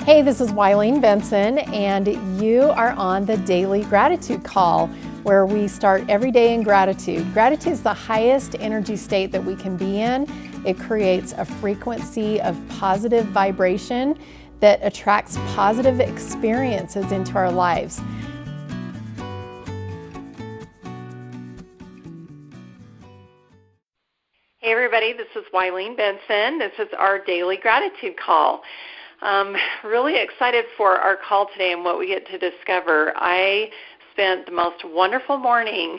Hey, this is Wileen Benson, and you are on the Daily Gratitude Call, where we start every day in gratitude. Gratitude is the highest energy state that we can be in. It creates a frequency of positive vibration that attracts positive experiences into our lives. Hey everybody, this is Wileen Benson. This is our Daily Gratitude Call. Really excited for our call today and what we get to discover. I spent the most wonderful morning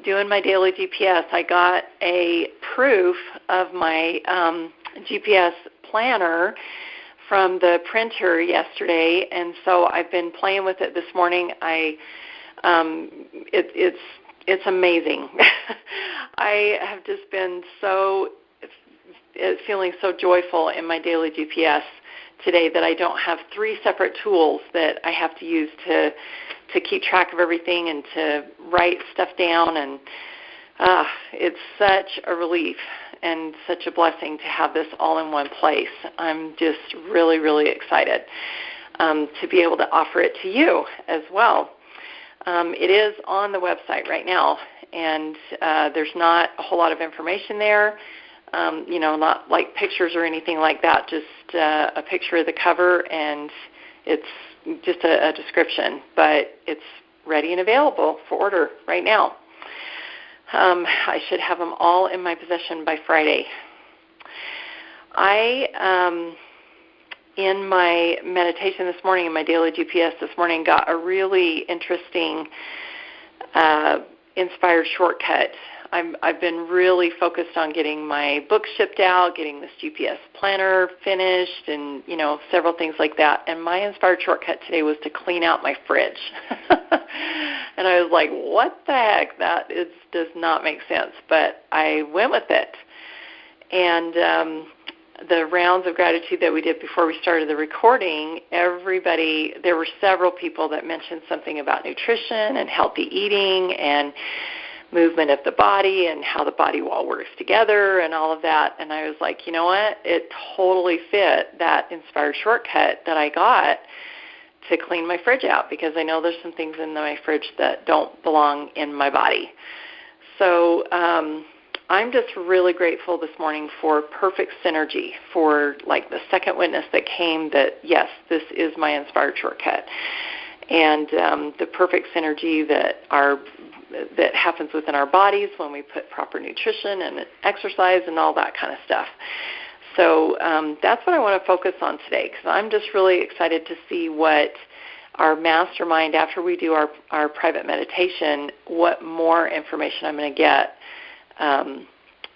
doing my daily GPS. I got a proof of my GPS planner from the printer yesterday, and so I've been playing with it this morning. It's amazing. I have just been feeling so joyful in my daily GPS today that I don't have three separate tools that I have to use to keep track of everything and to write stuff down. And it's such a relief and such a blessing to have this all in one place. I'm just really, really excited to be able to offer it to you as well. It is on the website right now, and there's not a whole lot of information there, not like pictures or anything like that, just a picture of the cover, and it's just a description, but it's ready and available for order right now. I should have them all in my possession by Friday. In my meditation this morning, in my daily GPS this morning, got a really interesting inspired shortcut. I've been really focused on getting my book shipped out, getting this GPS planner finished, and several things like that. And my inspired shortcut today was to clean out my fridge. And I was like, what the heck? That does not make sense. But I went with it. And the rounds of gratitude that we did before we started the recording, there were several people that mentioned something about nutrition and healthy eating and movement of the body and how the body all works together and all of that. And I was like, you know what? It totally fit that inspired shortcut that I got to clean my fridge out, because I know there's some things in my fridge that don't belong in my body. So I'm just really grateful this morning for Perfect Synergy, for like the second witness that came that, yes, this is my inspired shortcut. And the perfect synergy that happens within our bodies when we put proper nutrition and exercise and all that kind of stuff. So that's what I want to focus on today, because I'm just really excited to see what our mastermind, after we do our private meditation, what more information I'm going to get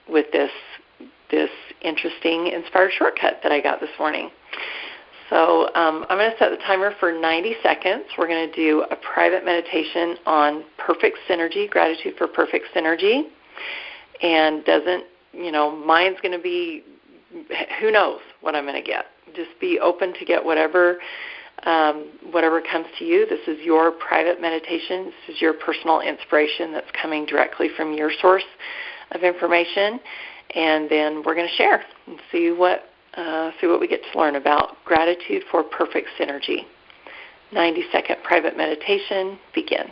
with this interesting inspired shortcut that I got this morning. So I'm going to set the timer for 90 seconds. We're going to do a private meditation on perfect synergy, gratitude for perfect synergy. And mine's going to be, who knows what I'm going to get. Just be open to get whatever comes to you. This is your private meditation. This is your personal inspiration that's coming directly from your source of information, and then we're going to share and see what we get to learn about gratitude for perfect synergy. 90-second private meditation, begin.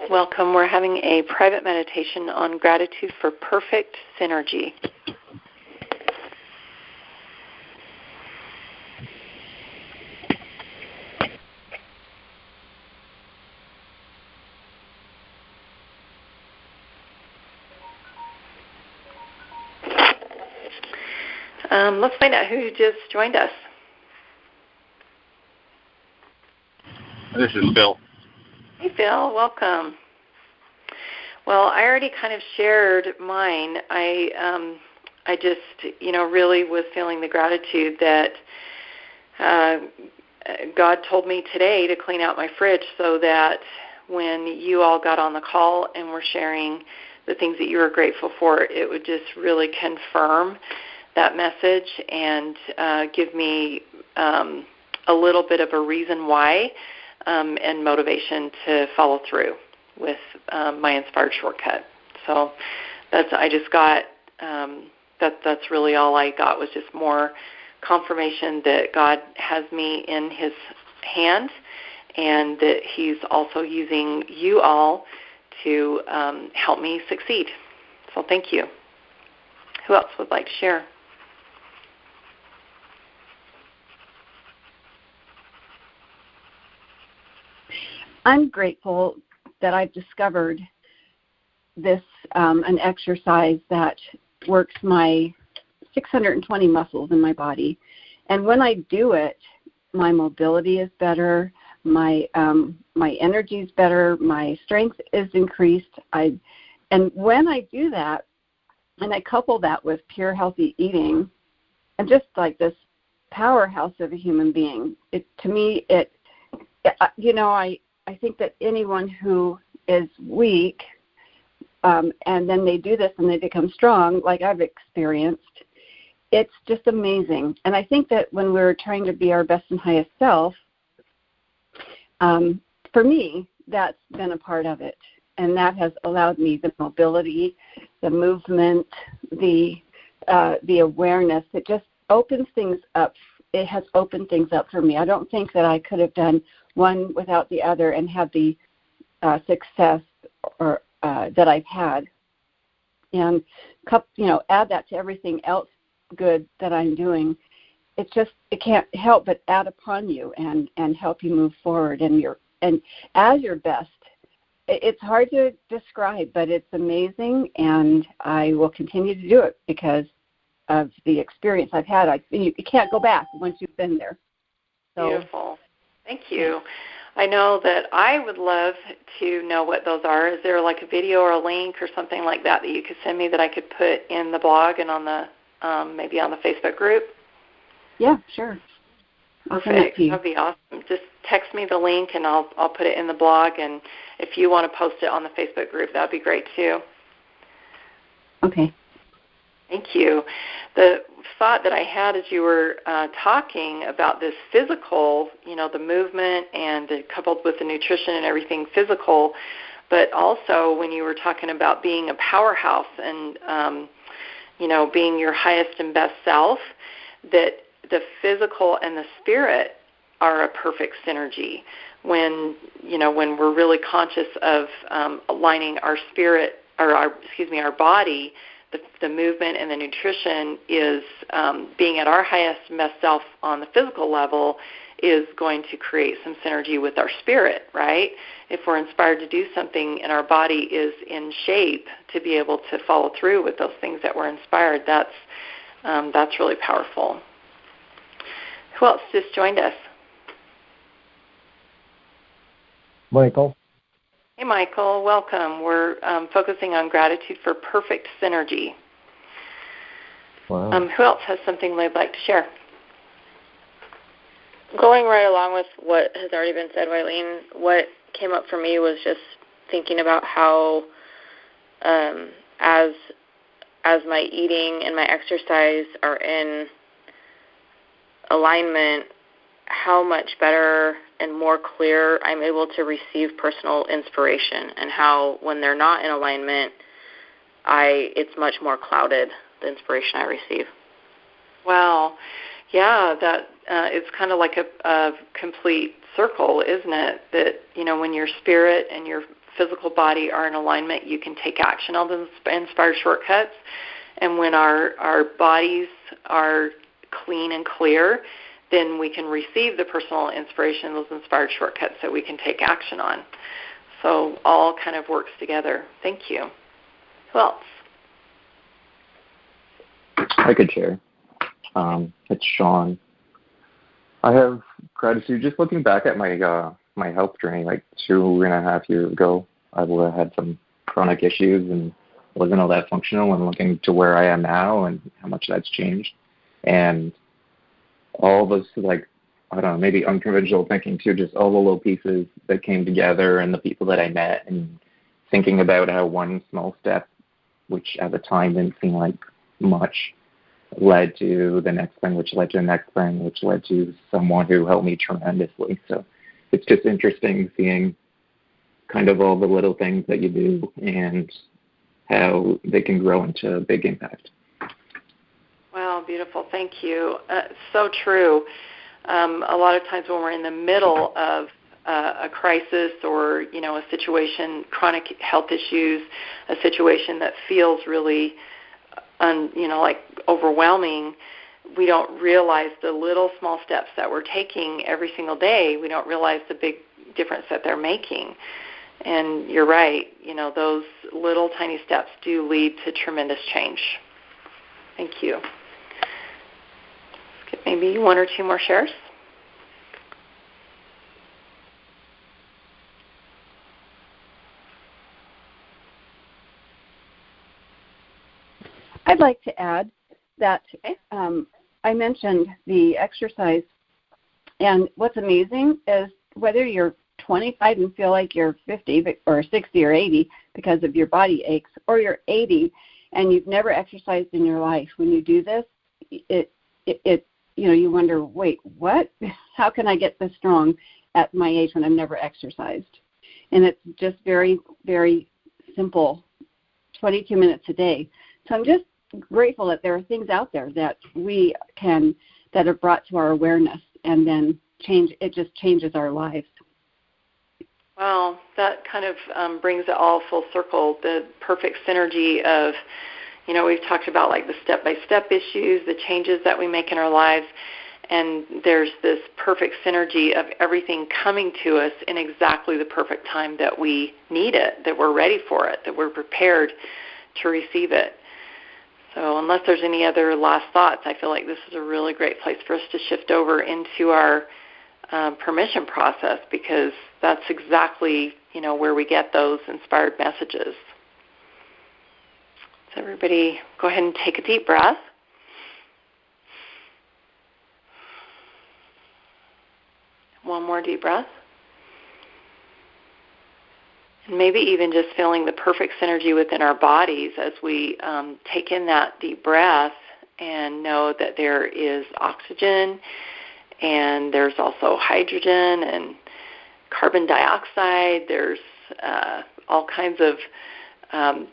Welcome. We're having a private meditation on gratitude for perfect synergy. Let's find out who just joined us. This is Phil. Hey, Phil. Welcome. Well, I already kind of shared mine. I just, really was feeling the gratitude that God told me today to clean out my fridge so that when you all got on the call and were sharing the things that you were grateful for, it would just really confirm that message and give me a little bit of a reason why and motivation to follow through with my Inspired Shortcut. So I just got that's really all I got, was just more confirmation that God has me in His hand and that He's also using you all to help me succeed. So thank you. Who else would like to share? I'm grateful that I've discovered this an exercise that works my 620 muscles in my body, and when I do it, my mobility is better, my energy is better, my strength is increased. And when I do that, and I couple that with pure healthy eating, I'm just like this powerhouse of a human being. I think that anyone who is weak and then they do this and they become strong, like I've experienced, it's just amazing. And I think that when we're trying to be our best and highest self, for me, that's been a part of it. And that has allowed me the mobility, the movement, the awareness. It just opens things up. It has opened things up for me. I don't think that I could have done one without the other and had the success that I've had. And add that to everything else good that I'm doing. It can't help but add upon you and help you move forward and as your best. It's hard to describe, but it's amazing, and I will continue to do it because of the experience I've had. You can't go back once you've been there. So, beautiful. Thank you. I know that I would love to know what those are. Is there like a video or a link or something like that you could send me that I could put in the blog and on the maybe on the Facebook group? Yeah, sure. I'll send it to you. That'd be awesome. Just text me the link and I'll put it in the blog. And if you want to post it on the Facebook group, that'd be great too. Okay. Thank you. The thought that I had as you were talking about this physical, the movement and coupled with the nutrition and everything physical, but also when you were talking about being a powerhouse and, being your highest and best self, that the physical and the spirit are a perfect synergy. When we're really conscious of aligning our spirit, or our body, the movement and the nutrition is being at our highest and best self on the physical level is going to create some synergy with our spirit, right? If we're inspired to do something and our body is in shape to be able to follow through with those things that we're inspired, that's really powerful. Who else just joined us? Michael. Hey, Michael. Welcome. We're focusing on gratitude for perfect synergy. Wow. Who else has something they'd like to share? Going right along with what has already been said, Wileen, what came up for me was just thinking about how as my eating and my exercise are in alignment, how much better and more clear I'm able to receive personal inspiration, and how when they're not in alignment, it's much more clouded, the inspiration I receive. Wow. Yeah, that it's kind of like a complete circle, isn't it? That, when your spirit and your physical body are in alignment, you can take action on the inspired shortcuts. And when our bodies are clean and clear, then we can receive the personal inspiration, those inspired shortcuts that we can take action on. So all kind of works together. Thank you. Who else? I could share. It's Sean. I have gratitude. Just looking back at my my health journey, like 2.5 years ago, I would have had some chronic issues and wasn't all that functional. And looking to where I am now and how much that's changed, and all those, like, I don't know, maybe unconventional thinking too, just all the little pieces that came together and the people that I met, and thinking about how one small step, which at the time didn't seem like much, led to the next thing, which led to the next thing, which led to someone who helped me tremendously. So it's just interesting seeing kind of all the little things that you do and how they can grow into a big impact. Wow, beautiful. Thank you. So true. A lot of times when we're in the middle of a crisis or, a situation, chronic health issues, a situation that feels really, like overwhelming, we don't realize the little small steps that we're taking every single day. We don't realize the big difference that they're making. And you're right, those little tiny steps do lead to tremendous change. Thank you. Let's get maybe 1 or 2 more shares. I'd like to add that I mentioned the exercise, and what's amazing is whether you're 25 and feel like you're 50 or 60 or 80 because of your body aches, or you're 80 and you've never exercised in your life, when you do this, you wonder, wait, what? How can I get this strong at my age when I've never exercised? And it's just very, very simple, 22 minutes a day. So I'm just grateful that there are things out there that that are brought to our awareness, and then it just changes our lives. Wow, that kind of brings it all full circle, the perfect synergy of, we've talked about like the step-by-step issues, the changes that we make in our lives, and there's this perfect synergy of everything coming to us in exactly the perfect time that we need it, that we're ready for it, that we're prepared to receive it. So unless there's any other last thoughts, I feel like this is a really great place for us to shift over into our permission process, because that's exactly, where we get those inspired messages. So everybody go ahead and take a deep breath. One more deep breath. And maybe even just feeling the perfect synergy within our bodies as we take in that deep breath and know that there is oxygen, and there's also hydrogen and carbon dioxide. There's all kinds of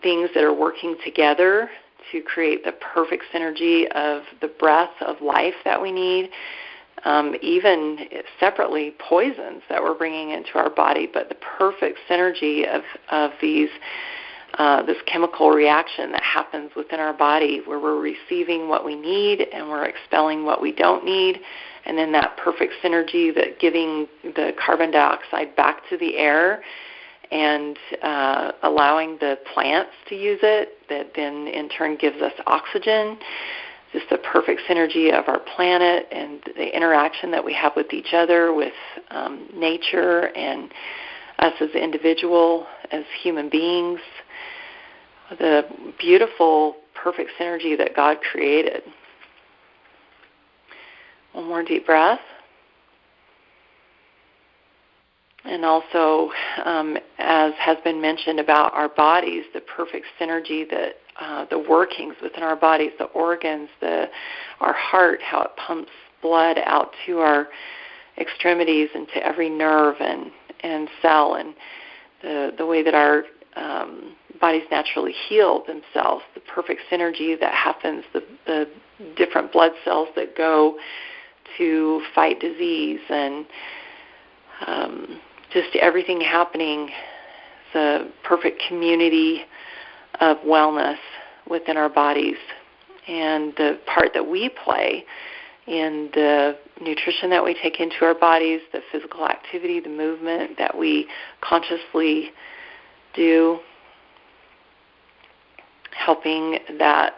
things that are working together to create the perfect synergy of the breath of life that we need. Even separately, poisons that we're bringing into our body, but the perfect synergy of these this chemical reaction that happens within our body, where we're receiving what we need and we're expelling what we don't need, and then that perfect synergy that giving the carbon dioxide back to the air and allowing the plants to use it, that then in turn gives us oxygen. Just the perfect synergy of our planet and the interaction that we have with each other, with nature, and us as an individual, as human beings. The beautiful, perfect synergy that God created. One more deep breath. And also, as has been mentioned about our bodies, the perfect synergy that the workings within our bodies, the organs, our heart, how it pumps blood out to our extremities and to every nerve and cell, and the way that our bodies naturally heal themselves, the perfect synergy that happens, the different blood cells that go to fight disease, and just everything happening a perfect community of wellness within our bodies, and the part that we play in the nutrition that we take into our bodies, the physical activity, the movement that we consciously do, helping that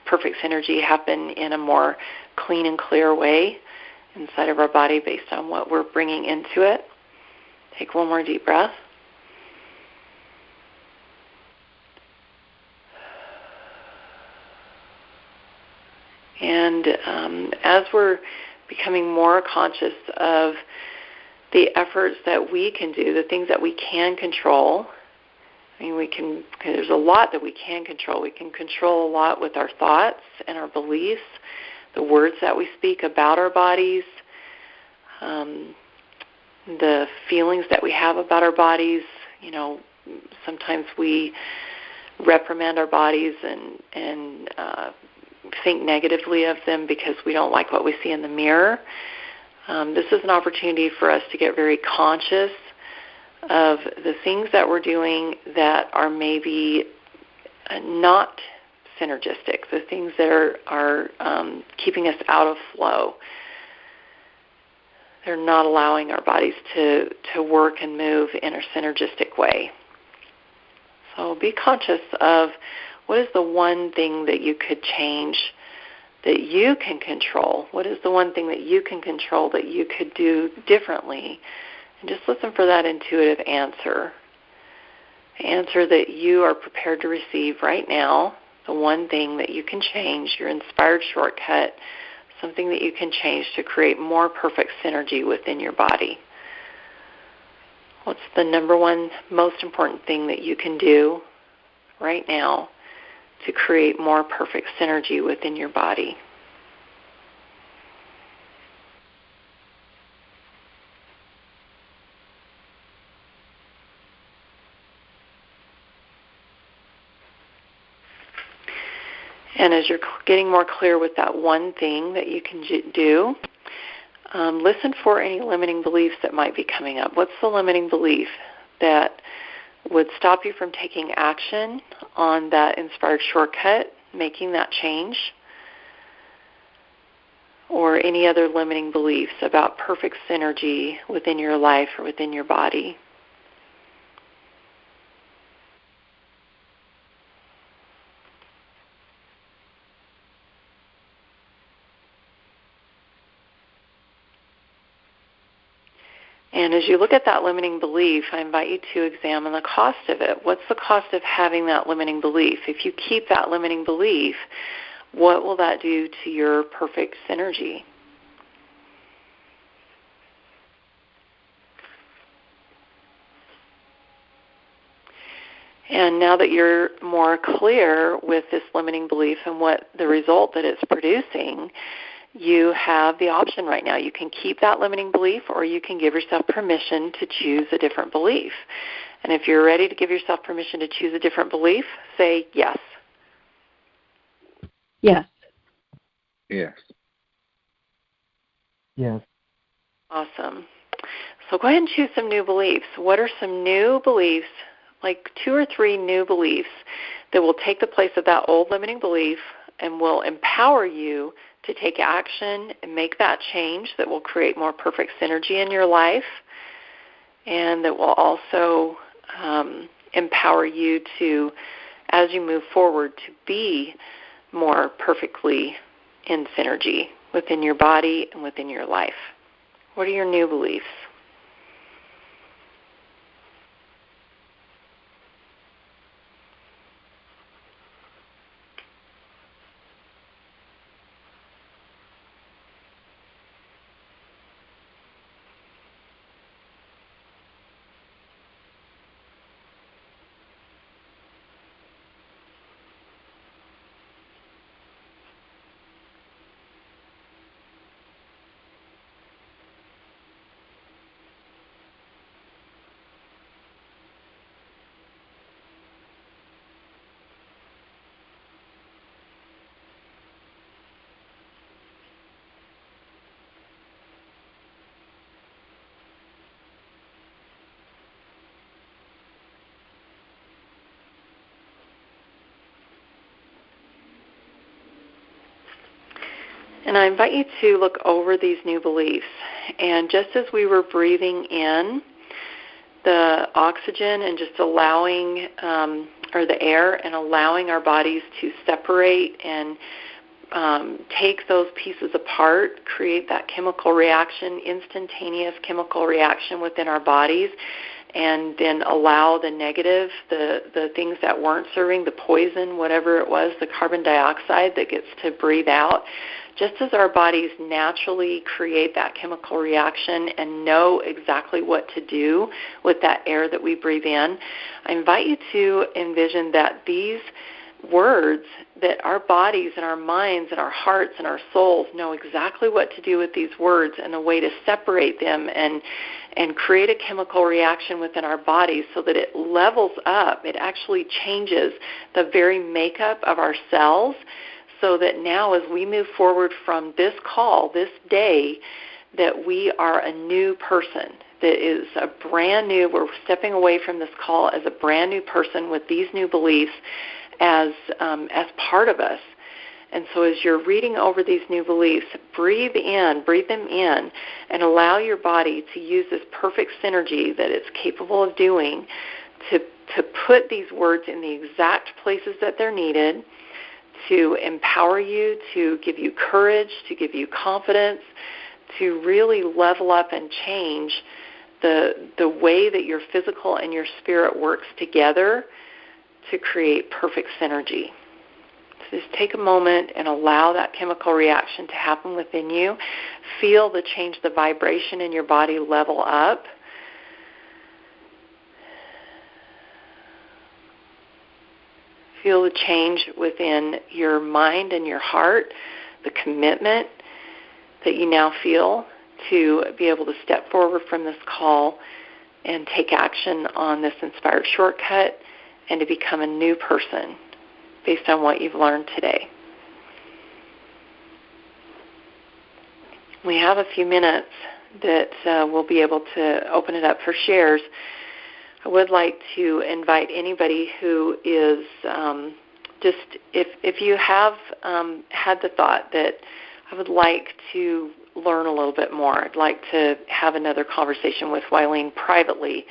perfect synergy happen in a more clean and clear way inside of our body based on what we're bringing into it. Take one more deep breath. And as we're becoming more conscious of the efforts that we can do, the things that we can control, I mean, there's a lot that we can control. We can control a lot with our thoughts and our beliefs, the words that we speak about our bodies, the feelings that we have about our bodies. You know, sometimes we reprimand our bodies and think negatively of them because we don't like what we see in the mirror. This is an opportunity for us to get very conscious of the things that we're doing that are maybe not synergistic, the things that are keeping us out of flow. They're not allowing our bodies to work and move in a synergistic way. So be conscious of what is the one thing that you could change, that you can control. What is the one thing that you can control that you could do differently? And just listen for that intuitive answer. The answer that you are prepared to receive right now, the one thing that you can change, your inspired shortcut, something that you can change to create more perfect synergy within your body. What's the number one most important thing that you can do right now to create more perfect synergy within your body? And as you're getting more clear with that one thing that you can do, listen for any limiting beliefs that might be coming up. What's the limiting belief that would stop you from taking action on that inspired shortcut, making that change? Or any other limiting beliefs about perfect synergy within your life or within your body? And as you look at that limiting belief, I invite you to examine the cost of it. What's the cost of having that limiting belief? If you keep that limiting belief, what will that do to your perfect synergy? And now that you're more clear with this limiting belief and what the result that it's producing, you have the option right now. You can keep that limiting belief, or you can give yourself permission to choose a different belief. And if you're ready to give yourself permission to choose a different belief, say yes. Yes. Yes. Yes. Awesome. So go ahead and choose some new beliefs. What are some new beliefs, like 2 or 3 new beliefs, that will take the place of that old limiting belief and will empower you to take action and make that change that will create more perfect synergy in your life, and that will also empower you to, as you move forward, to be more perfectly in synergy within your body and within your life. What are your new beliefs? And I invite you to look over these new beliefs. And just as we were breathing in the oxygen and just allowing, or the air, and allowing our bodies to separate and take those pieces apart, create that chemical reaction, instantaneous chemical reaction within our bodies, and then allow the negative, the things that weren't serving, the poison, whatever it was, the carbon dioxide that gets to breathe out. Just as our bodies naturally create that chemical reaction and know exactly what to do with that air that we breathe in, I invite you to envision that these words, that our bodies and our minds and our hearts and our souls know exactly what to do with these words and a way to separate them and create a chemical reaction within our bodies so that it levels up. It actually changes the very makeup of our cells, so that now as we move forward from this call, this day, that we are a new person, that is a brand new, we're stepping away from this call as a brand new person with these new beliefs as part of us. And so as you're reading over these new beliefs, breathe them in, and allow your body to use this perfect synergy that it's capable of doing to put these words in the exact places that they're needed, to empower you, to give you courage, to give you confidence, to really level up and change the way that your physical and your spirit works together to create perfect synergy. So just take a moment and allow that chemical reaction to happen within you. Feel the change, the vibration in your body level up. Feel the change within your mind and your heart, the commitment that you now feel to be able to step forward from this call and take action on this inspired shortcut and to become a new person based on what you've learned today. We have a few minutes that we'll be able to open it up for shares. I would like to invite anybody who is just, if you have had the thought that I would like to learn a little bit more, I'd like to have another conversation with Wileen privately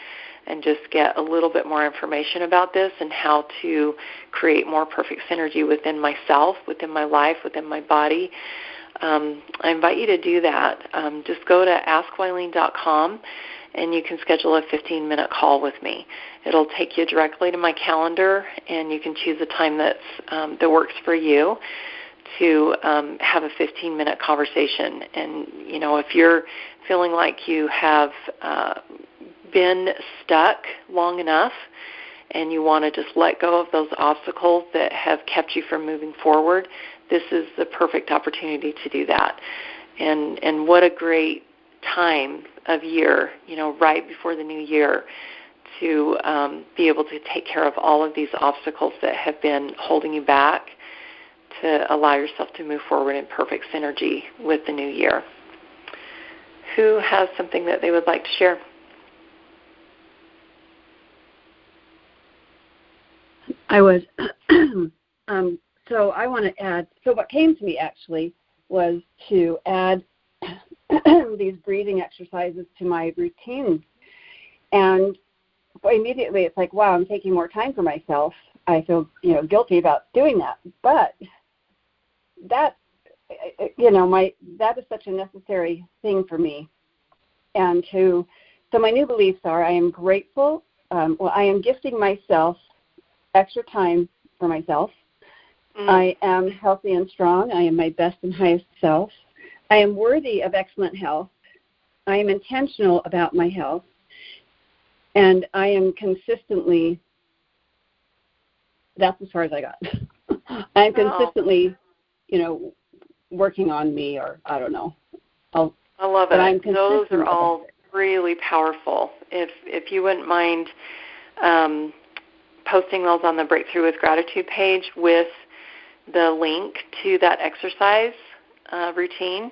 and just get a little bit more information about this and how to create more perfect synergy within myself, within my life, within my body, I invite you to do that. Just go to askwileen.com and you can schedule a 15-minute call with me. It'll take you directly to my calendar, and you can choose a time that works for you to have a 15-minute conversation. And, you know, if you're feeling like you have been stuck long enough and you want to just let go of those obstacles that have kept you from moving forward, this is the perfect opportunity to do that. And what a great time of year, you know, right before the new year, to be able to take care of all of these obstacles that have been holding you back, to allow yourself to move forward in perfect synergy with the new year. Who has something that they would like to share? I was, so I want to add, so what came to me actually was to add these breathing exercises to my routine. And immediately it's like, wow, I'm taking more time for myself. I feel, guilty about doing that. But that, that is such a necessary thing for me. And so my new beliefs are, I am grateful. I am gifting myself extra time for myself. I am healthy and strong. I am my best and highest self. I am worthy of excellent health. I am intentional about my health. And I am consistently, that's as far as I got. I'm consistently, working on me, or I don't know. I love it. Those are all really powerful. If you wouldn't mind posting those on the Breakthrough with Gratitude page with the link to that exercise routine,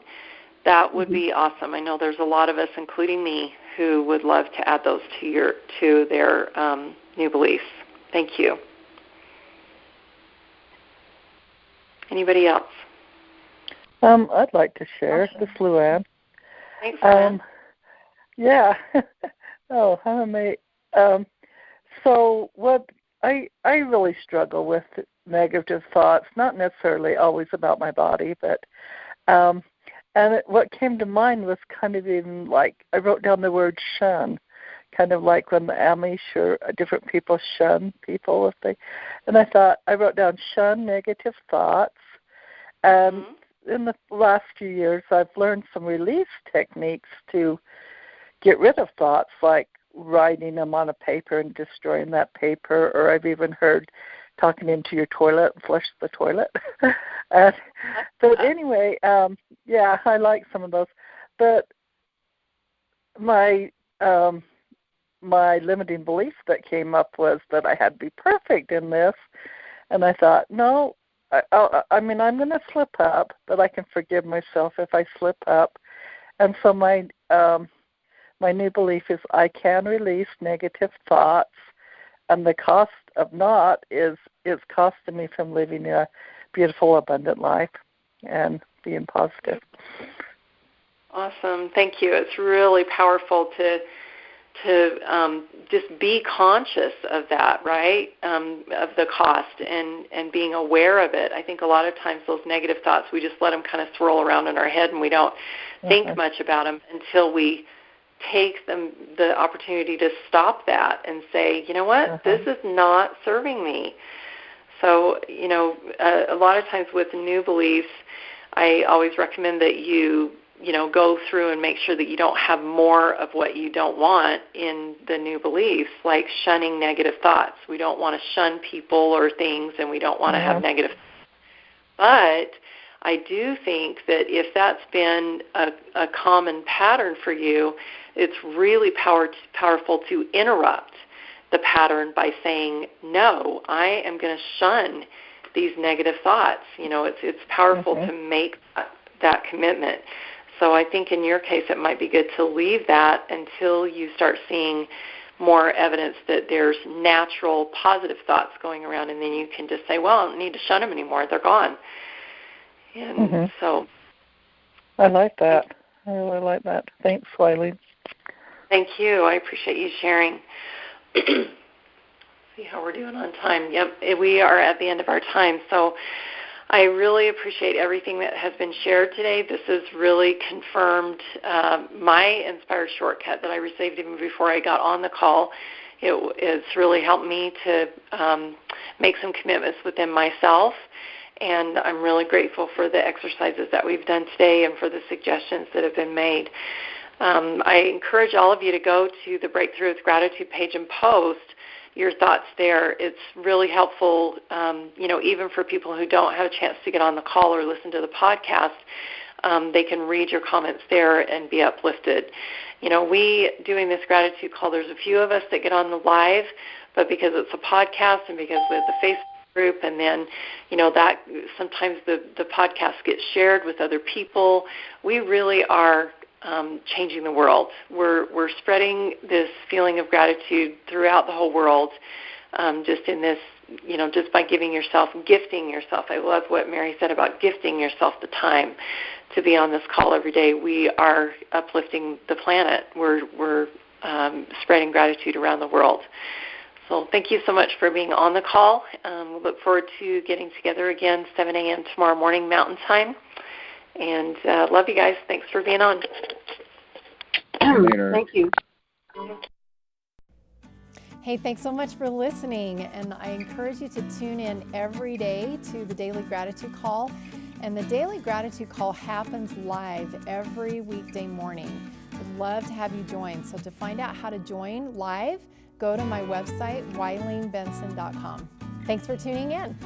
that would be awesome. I know there's a lot of us, including me, who would love to add those to their new beliefs. Thank you. Anybody else? I'd like to share. Awesome. This is Luann. Thanks, Luann. Yeah. Oh, how amazing. So what I really struggle with negative thoughts, not necessarily always about my body, but what came to mind was kind of in like I wrote down the word shun, kind of like when the Amish or different people shun people and I wrote down shun negative thoughts, and in the last few years I've learned some release techniques to get rid of thoughts, like writing them on a paper and destroying that paper, or I've even heard talking into your toilet and flush the toilet. But anyway, yeah, I like some of those. But my limiting belief that came up was that I had to be perfect in this, and I thought, no, I mean, I'm going to slip up, but I can forgive myself if I slip up. And so my new belief is I can release negative thoughts, and the cost of not is costing me from living a beautiful, abundant life and being positive. Awesome. Thank you. It's really powerful to just be conscious of that, right, of the cost and being aware of it. I think a lot of times those negative thoughts, we just let them kind of swirl around in our head, and we don't think much about them until we take the opportunity to stop that and say, you know what, this is not serving me. So, a lot of times with new beliefs, I always recommend that you go through and make sure that you don't have more of what you don't want in the new beliefs, like shunning negative thoughts. We don't want to shun people or things, and we don't want to have negative thoughts. But I do think that if that's been a common pattern for you, it's really powerful to interrupt the pattern by saying, no, I am going to shun these negative thoughts. It's powerful to make that commitment. So I think in your case it might be good to leave that until you start seeing more evidence that there's natural positive thoughts going around, and then you can just say, well, I don't need to shun them anymore. They're gone. And so I like that. I really like that. Thanks, Wileen. Thank you. I appreciate you sharing. See how we're doing on time. Yep, we are at the end of our time. So I really appreciate everything that has been shared today. This has really confirmed my Inspired Shortcut that I received even before I got on the call. It's really helped me to make some commitments within myself, and I'm really grateful for the exercises that we've done today and for the suggestions that have been made. I encourage all of you to go to the Breakthrough with Gratitude page and post your thoughts there. It's really helpful, even for people who don't have a chance to get on the call or listen to the podcast. They can read your comments there and be uplifted. We doing this gratitude call, there's a few of us that get on the live, but because it's a podcast and because with the Facebook group, and then, that sometimes the podcast gets shared with other people, we really are changing the world. We're spreading this feeling of gratitude throughout the whole world, just in this, just by gifting yourself. I love what Mary said about gifting yourself the time to be on this call every day. We are uplifting the planet. We're spreading gratitude around the world. So thank you so much for being on the call. We look forward to getting together again 7 a.m. tomorrow morning Mountain Time. And love you guys. Thanks for being on. Later. Thank you. Hey, thanks so much for listening. And I encourage you to tune in every day to the Daily Gratitude Call. And the Daily Gratitude Call happens live every weekday morning. We'd love to have you join. So to find out how to join live, go to my website, WileenBenson.com. Thanks for tuning in.